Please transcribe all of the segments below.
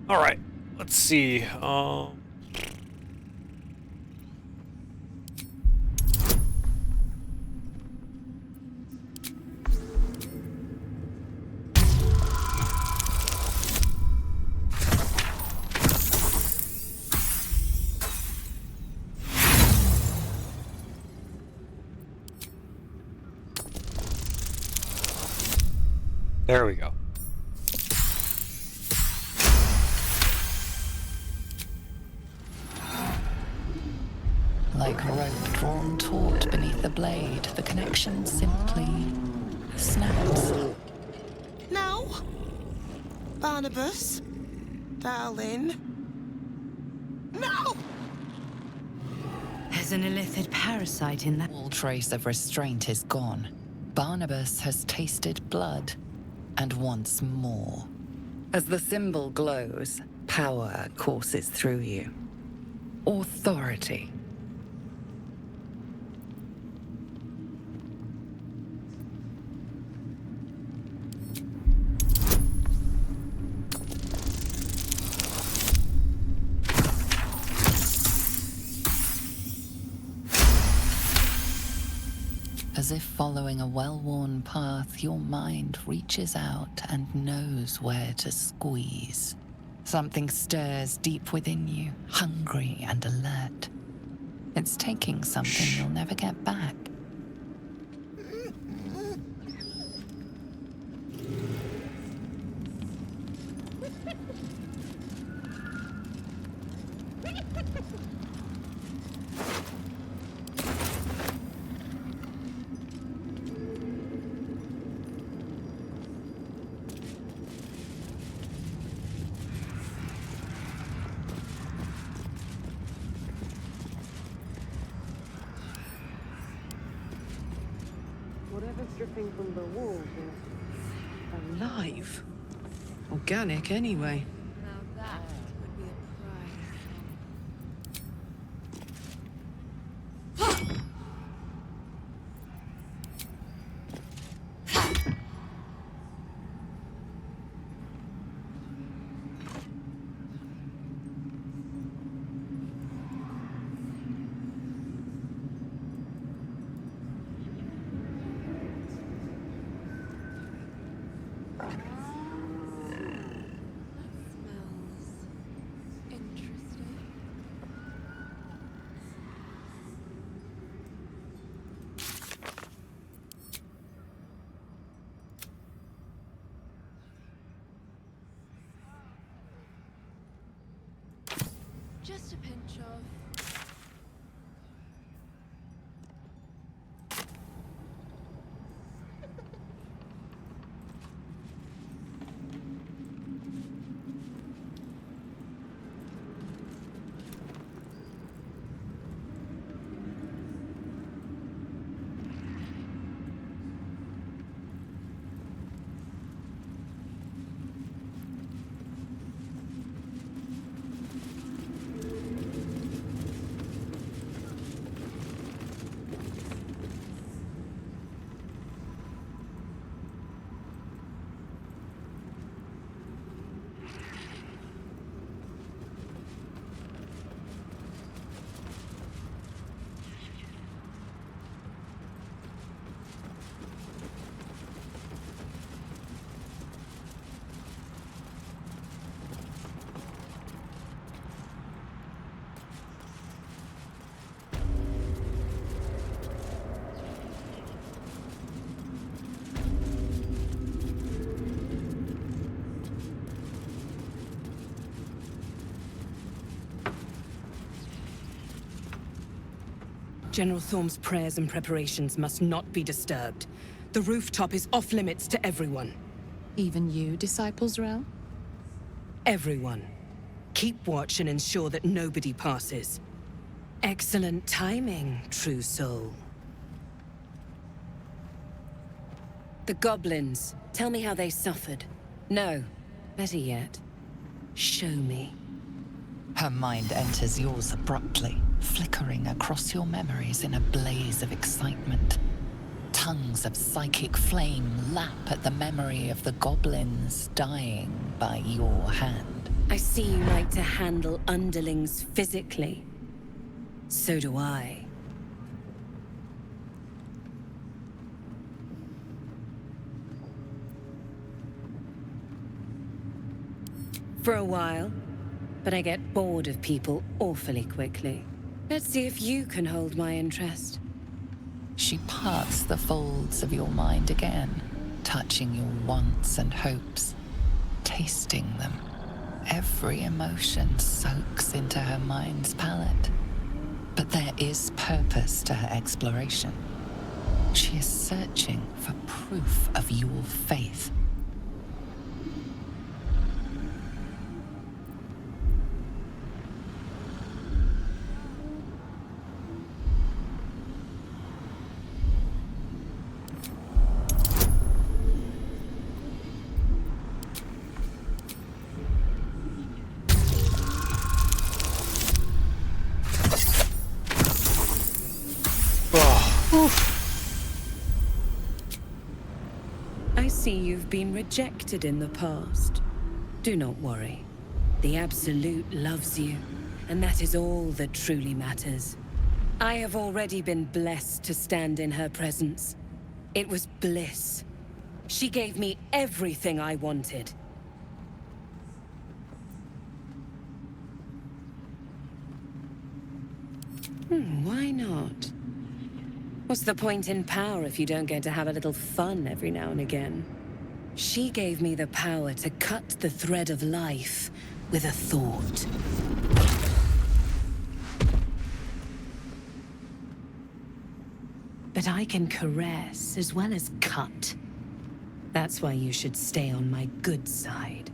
All right, let's see. There we go. Like rope drawn taut beneath the blade, the connection simply snaps. Now, Barnabas, darling. No! There's an illithid parasite in that. All trace of restraint is gone. Barnabas has tasted blood, and wants more. As the symbol glows, power courses through you. Authority. As if following a well-worn path, your mind reaches out and knows where to squeeze. Something stirs deep within you, hungry and alert. It's taking something you'll never get back. Whatever's dripping from the walls is alive. Organic, anyway. Now that would be a prize. Smells interesting. Just a pinch of. General Thorm's prayers and preparations must not be disturbed. The rooftop is off limits to everyone. Even you, Disciples Realm? Everyone. Keep watch and ensure that nobody passes. Excellent timing, true soul. The goblins. Tell me how they suffered. No, better yet, show me. Her mind enters yours abruptly, flickering across your memories in a blaze of excitement. Tongues of psychic flame lap at the memory of the goblins dying by your hand. I see you like to handle underlings physically. So do I. For a while, but I get bored of people awfully quickly. Let's see if you can hold my interest. She parts the folds of your mind again, touching your wants and hopes, tasting them. Every emotion soaks into her mind's palette. But there is purpose to her exploration. She is searching for proof of your faith. I see you've been rejected in the past. Do not worry. The Absolute loves you, and that is all that truly matters. I have already been blessed to stand in her presence. It was bliss. She gave me everything I wanted. Why not? What's the point in power if you don't get to have a little fun every now and again? She gave me the power to cut the thread of life with a thought. But I can caress as well as cut. That's why you should stay on my good side.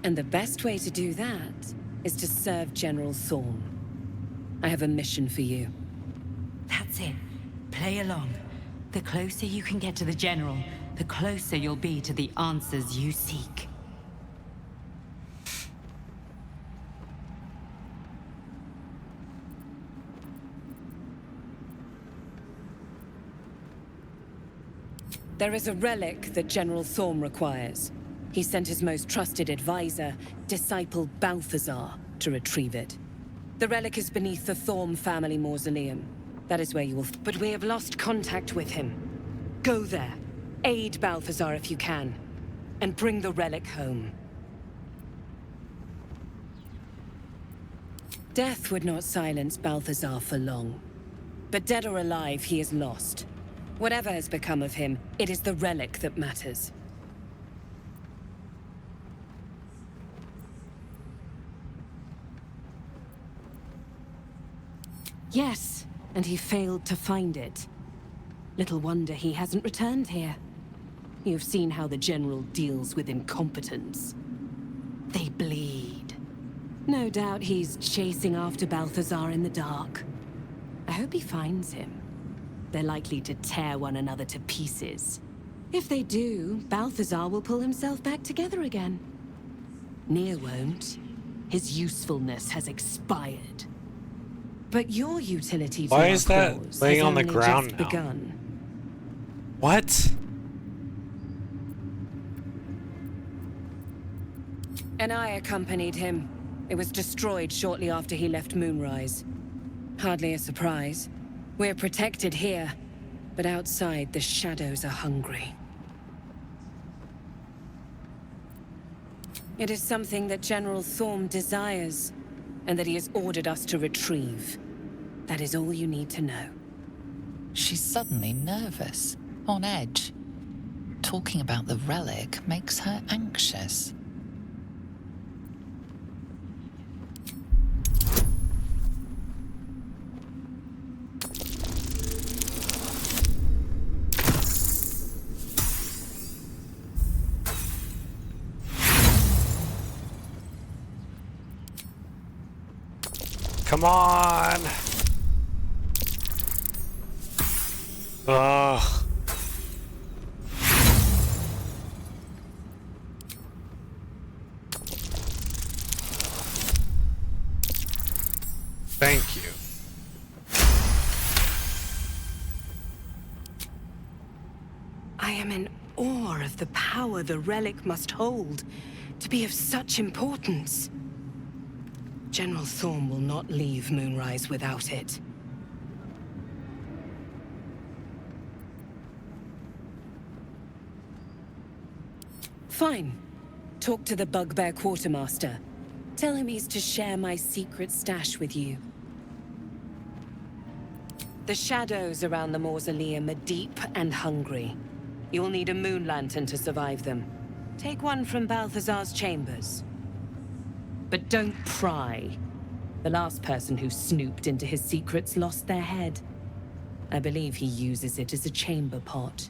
And the best way to do that is to serve General Thorm. I have a mission for you. That's it. Play along. The closer you can get to the General, the closer you'll be to the answers you seek. There is a relic that General Thorm requires. He sent his most trusted advisor, disciple Balthazar, to retrieve it. The relic is beneath the Thorm family mausoleum. That is where you will... But we have lost contact with him. Go there. Aid Balthazar if you can. And bring the relic home. Death would not silence Balthazar for long. But dead or alive, he is lost. Whatever has become of him, it is the relic that matters. Yes, and he failed to find it. Little wonder he hasn't returned here. You've seen how the General deals with incompetence. They bleed. No doubt he's chasing after Balthazar in the dark. I hope he finds him. They're likely to tear one another to pieces. If they do, Balthazar will pull himself back together again. Nier won't. His usefulness has expired. But your utility to Why our is that cause laying has on the only ground just now? begun. What? And I accompanied him. It was destroyed shortly after he left Moonrise. Hardly a surprise. We're protected here, but outside the shadows are hungry. It is something that General Thorm desires, and that he has ordered us to retrieve. That is all you need to know. She's suddenly nervous, on edge. Talking about the relic makes her anxious. Come on! Ugh. Thank you. I am in awe of the power the relic must hold to be of such importance. General Thorm will not leave Moonrise without it. Fine. Talk to the Bugbear Quartermaster. Tell him he's to share my secret stash with you. The shadows around the mausoleum are deep and hungry. You'll need a moon lantern to survive them. Take one from Balthazar's chambers. But don't pry. The last person who snooped into his secrets lost their head. I believe he uses it as a chamber pot.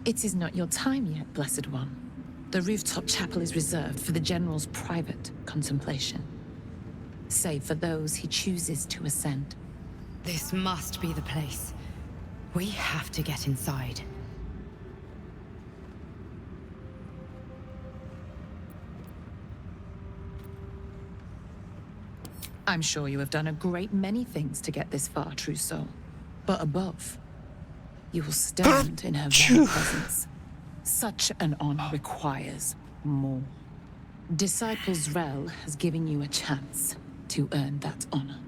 It is not your time yet, Blessed One. The rooftop chapel is reserved for the General's private contemplation, save for those he chooses to ascend. This must be the place. We have to get inside. I'm sure you have done a great many things to get this far, true soul. But above, you will stand in her very presence. Such an honor requires more. Disciples Rel has given you a chance to earn that honor.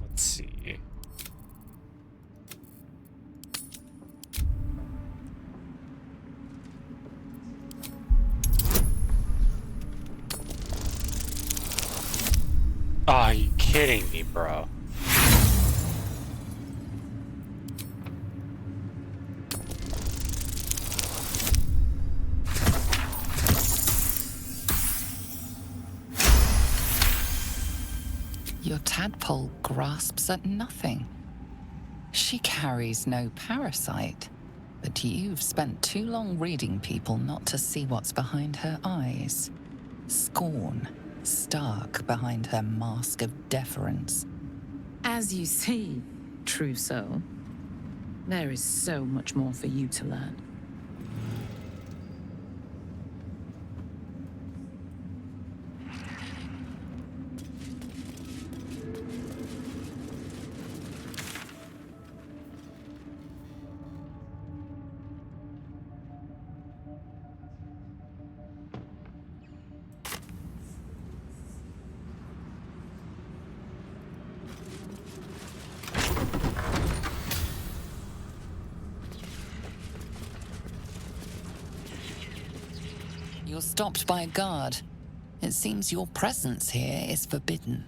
Let's see. Oh, are you kidding me, bro? Your tadpole grasps at nothing. She carries no parasite, but you've spent too long reading people not to see what's behind her eyes. Scorn, stark behind her mask of deference. As you see, true soul, there is so much more for you to learn. You're stopped by a guard. It seems your presence here is forbidden.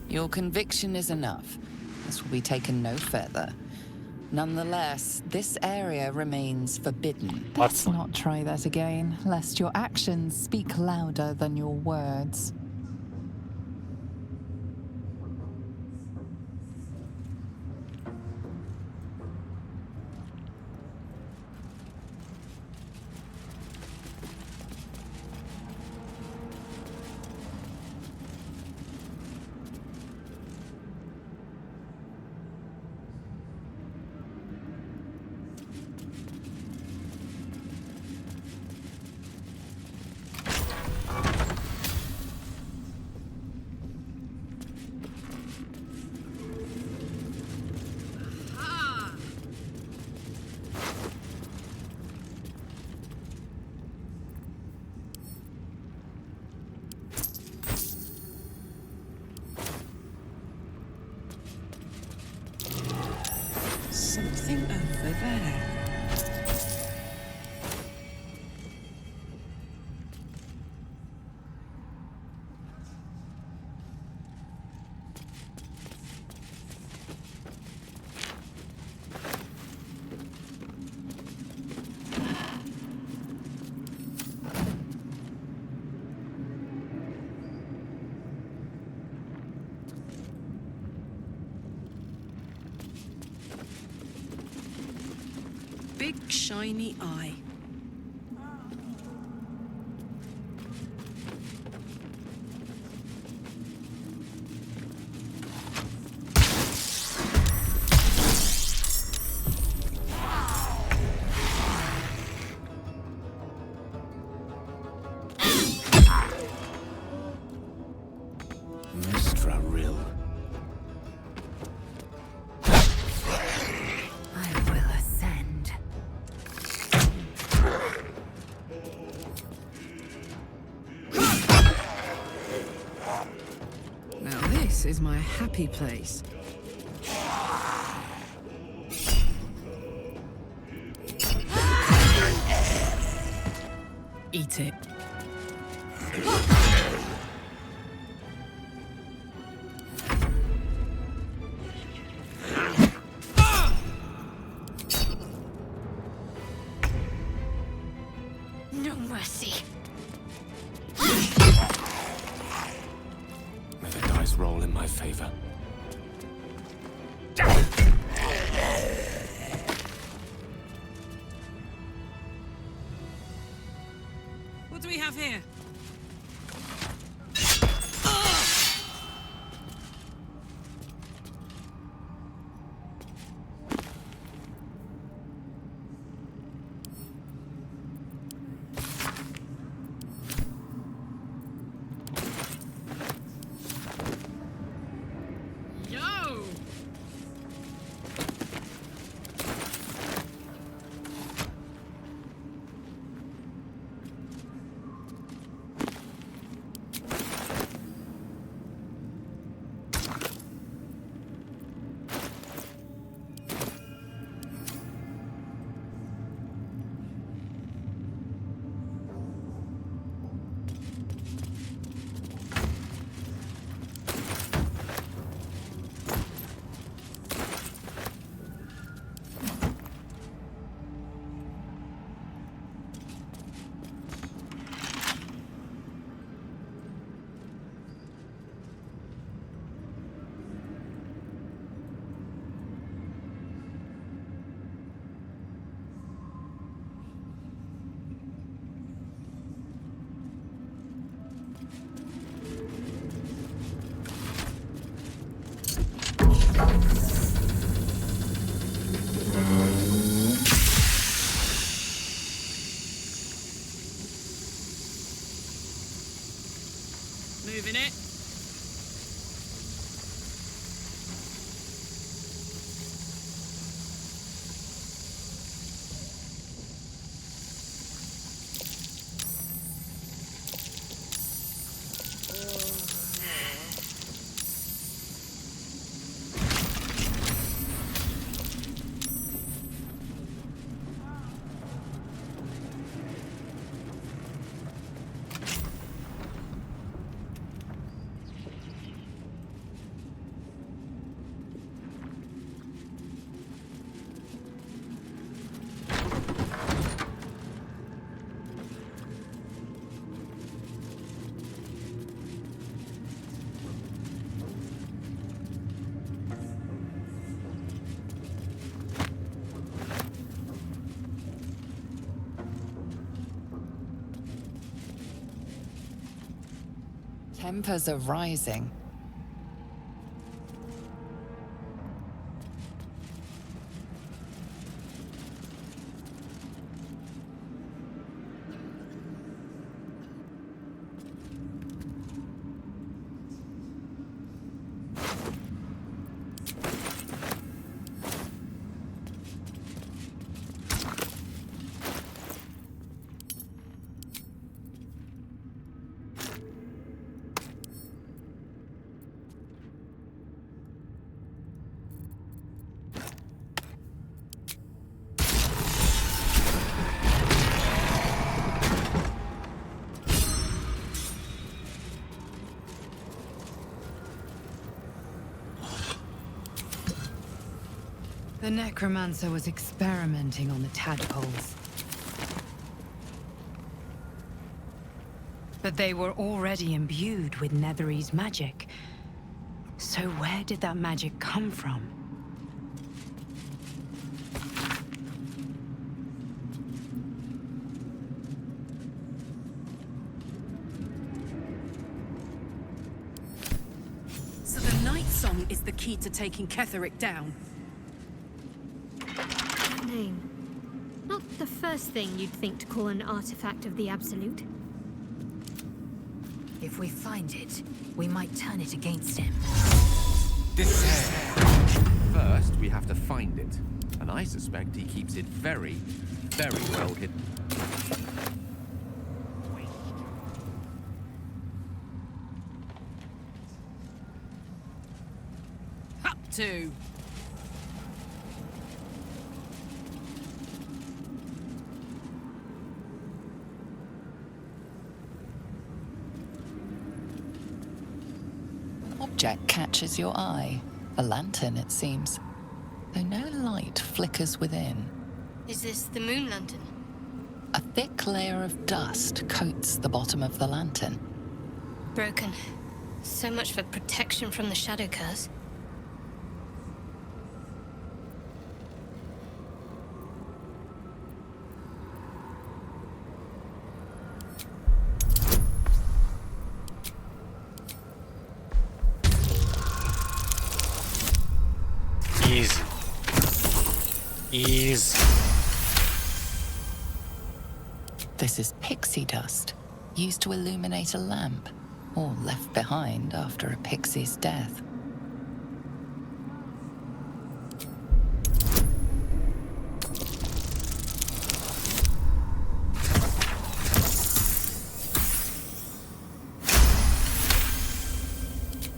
Your conviction is enough. This will be taken no further. Nonetheless, this area remains forbidden. Let's not try that again, lest your actions speak louder than your words. Something over there. big shiny eye. Mistra Rill. I will ascend. Now this is my happy place. Eat it. No mercy. May the dice roll in my favor. What do we have here? Yo! Moving it. Tempers are rising. The necromancer was experimenting on the tadpoles. But they were already imbued with Netherese magic. So where did that magic come from? song is the key to taking Ketheric down. Name. Not the first thing you'd think to call an artifact of the Absolute. If we find it, we might turn it against him. First, we have to find it. And I suspect he keeps it very, very well hidden. Up to. Object catches your eye. A lantern, it seems. Though no light flickers within. Is this the moon lantern? A thick layer of dust coats the bottom of the lantern. Broken. So much for protection from the shadow curse. Easy. Easy. This is pixie dust, used to illuminate a lamp, or left behind after a pixie's death.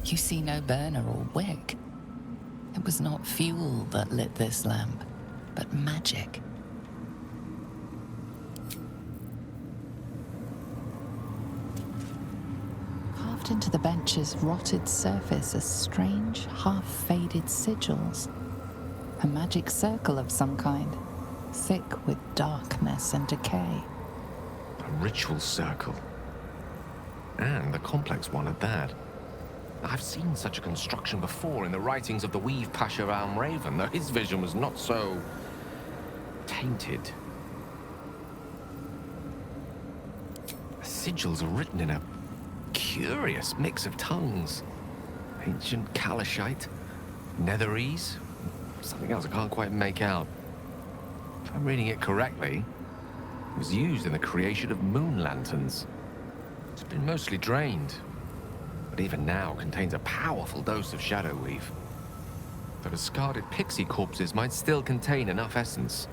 You see no burner or wick. It was not fuel that lit this lamp, but magic. Carved into the bench's rotted surface are strange, half-faded sigils. A magic circle of some kind, thick with darkness and decay. A ritual circle. And a complex one at that. I've seen such a construction before in the writings of the Weave Pasha Raven, though his vision was not so tainted. The sigils are written in a curious mix of tongues. Ancient Kalashite, Netherese, something else I can't quite make out. If I'm reading it correctly, it was used in the creation of moon lanterns. It's been mostly drained, but even now contains a powerful dose of shadow weave. The discarded pixie corpses might still contain enough essence.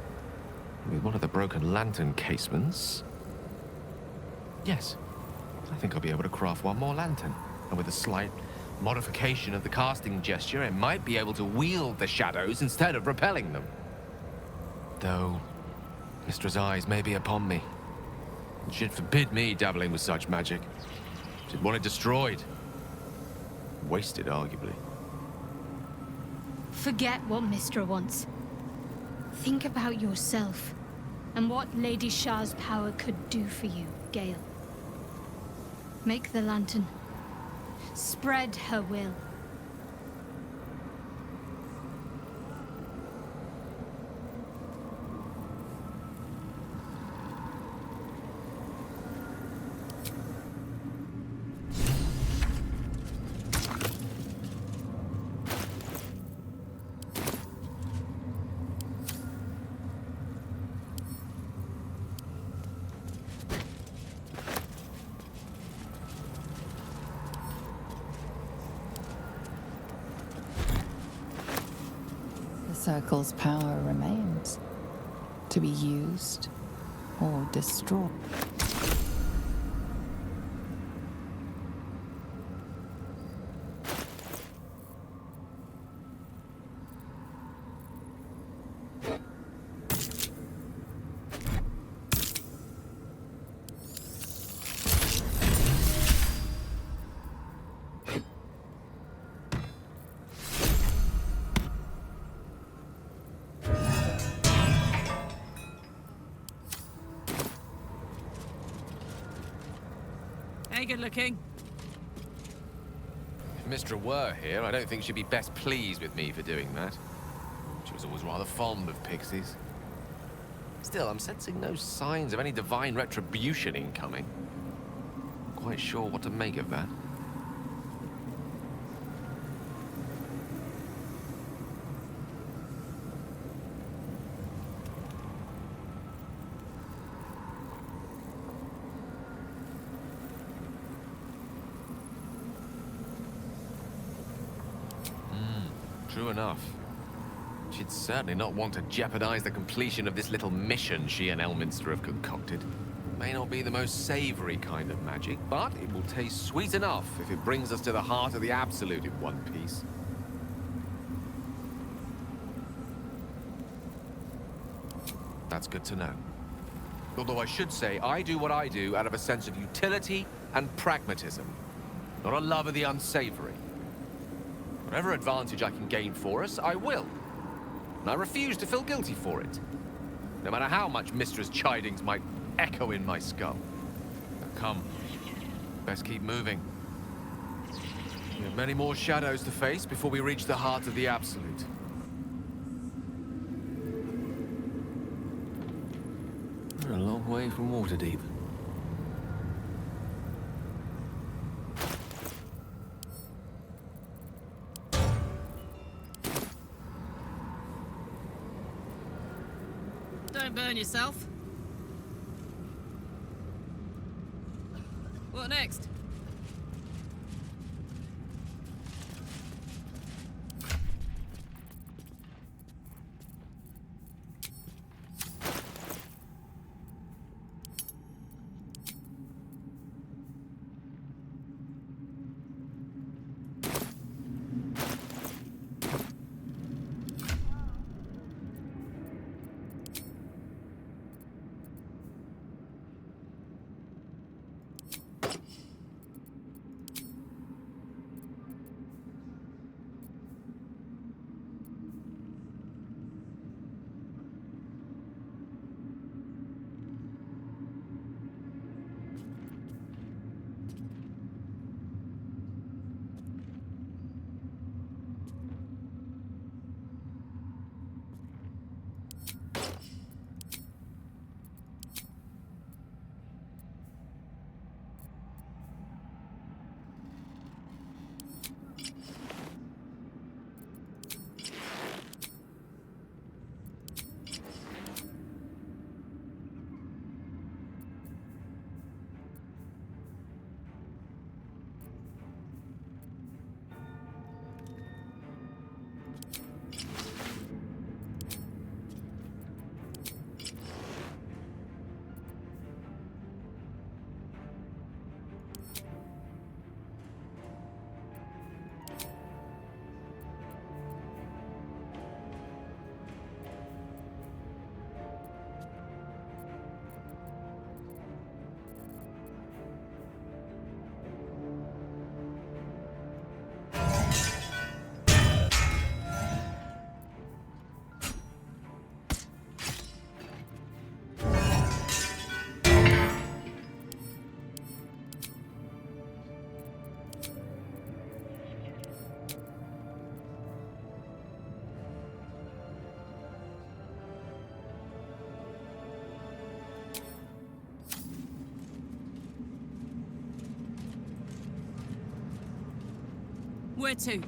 With one of the broken lantern casements... Yes, I think I'll be able to craft one more lantern. And with a slight modification of the casting gesture, I might be able to wield the shadows instead of repelling them. Though, Mistress' eyes may be upon me. And she'd forbid me dabbling with such magic. She'd want it destroyed. Wasted, arguably. Forget what Mistra wants. Think about yourself and what Lady Shah's power could do for you, Gale. Make the lantern. Spread her will. The circle's power remains, to be used or destroyed. Hey, good looking. If Mistra were here, I don't think she'd be best pleased with me for doing that. She was always rather fond of pixies. Still, I'm sensing no signs of any divine retribution incoming. Not quite sure what to make of that. True enough. She'd certainly not want to jeopardize the completion of this little mission she and Elminster have concocted. May not be the most savory kind of magic, but it will taste sweet enough if it brings us to the heart of the Absolute in one piece. That's good to know. Although I should say, I do what I do out of a sense of utility and pragmatism, not a love of the unsavory. Whatever advantage I can gain for us, I will. And I refuse to feel guilty for it, no matter how much Mistress chidings might echo in my skull. Now come, best keep moving. We have many more shadows to face before we reach the heart of the Absolute. We're a long way from Waterdeep. Don't burn yourself. What next? Where to?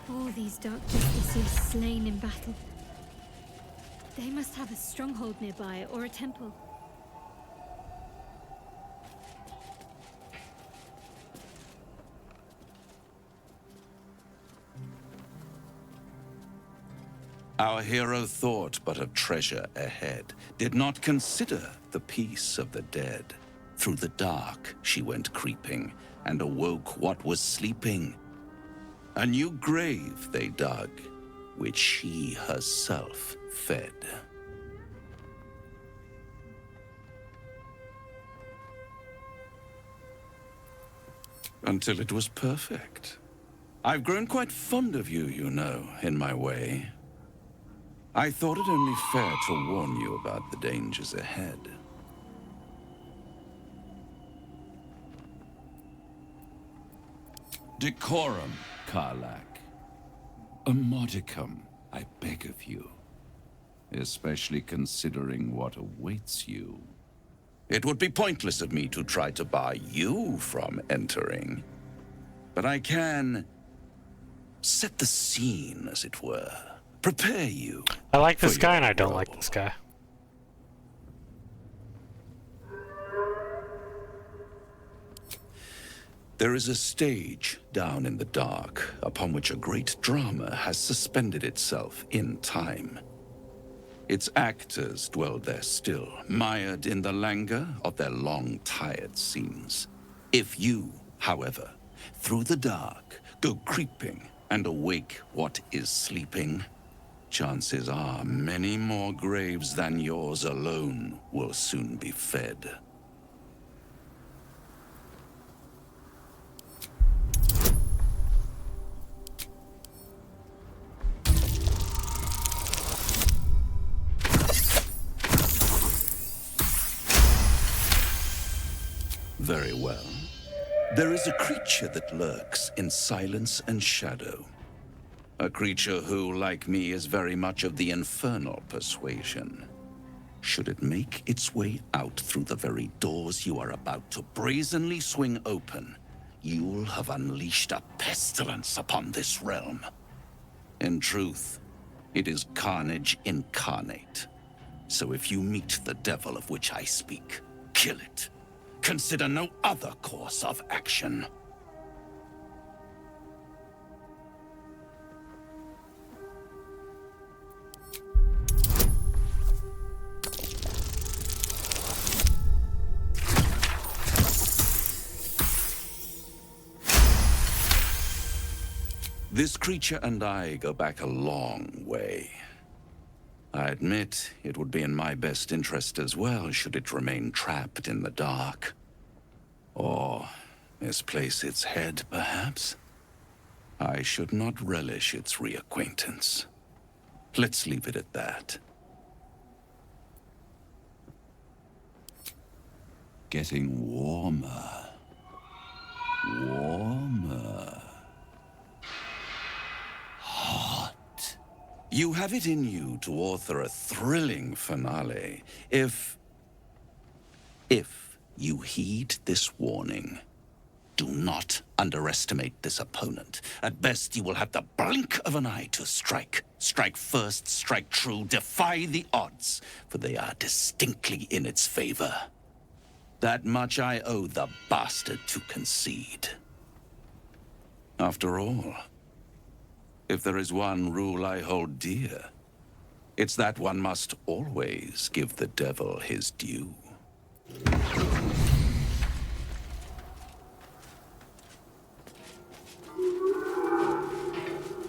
All these dark justices slain in battle. They must have a stronghold nearby or a temple. Our hero thought but of treasure ahead, did not consider the peace of the dead. Through the dark she went creeping, and awoke what was sleeping. A new grave they dug, which she herself fed. Until it was perfect. I've grown quite fond of you, you know, in my way. I thought it only fair to warn you about the dangers ahead. Decorum, Karlak. A modicum, I beg of you. Especially considering what awaits you. It would be pointless of me to try to bar you from entering. But I can set the scene, as it were. Prepare you. I like this for guy your and I don't role. like this guy. There is a stage down in the dark upon which a great drama has suspended itself in time. Its actors dwell there still, mired in the languor of their long, tired scenes. If you, however, through the dark, go creeping and awake what is sleeping, chances are many more graves than yours alone will soon be fed. Very well. There is a creature that lurks in silence and shadow. A creature who, like me, is very much of the infernal persuasion. Should it make its way out through the very doors you are about to brazenly swing open, you'll have unleashed a pestilence upon this realm. In truth, it is carnage incarnate. So if you meet the devil of which I speak, kill it. Consider no other course of action. This creature and I go back a long way. I admit it would be in my best interest as well should it remain trapped in the dark. Or misplace its head, perhaps? I should not relish its reacquaintance. Let's leave it at that. Getting warmer. Warmer. Hot. You have it in you to author a thrilling finale, if you heed this warning. Do not underestimate this opponent. At best, you will have the blink of an eye to strike. Strike first, strike true, defy the odds, for they are distinctly in its favor. That much I owe the bastard to concede. After all, if there is one rule I hold dear, it's that one must always give the devil his due.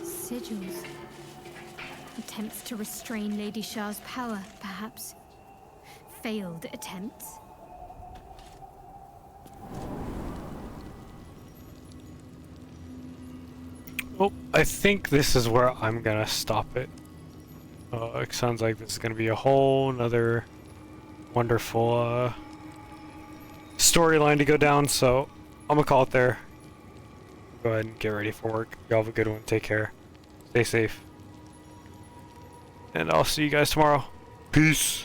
Sigils. Attempts to restrain Lady Shah's power, perhaps. Failed attempts. Oh, I think this is where I'm gonna stop it. It sounds like this is gonna be a whole nother wonderful storyline to go down, so I'm gonna call it there. Go ahead and get ready for work. Y'all have a good one. Take care. Stay safe. And I'll see you guys tomorrow. Peace.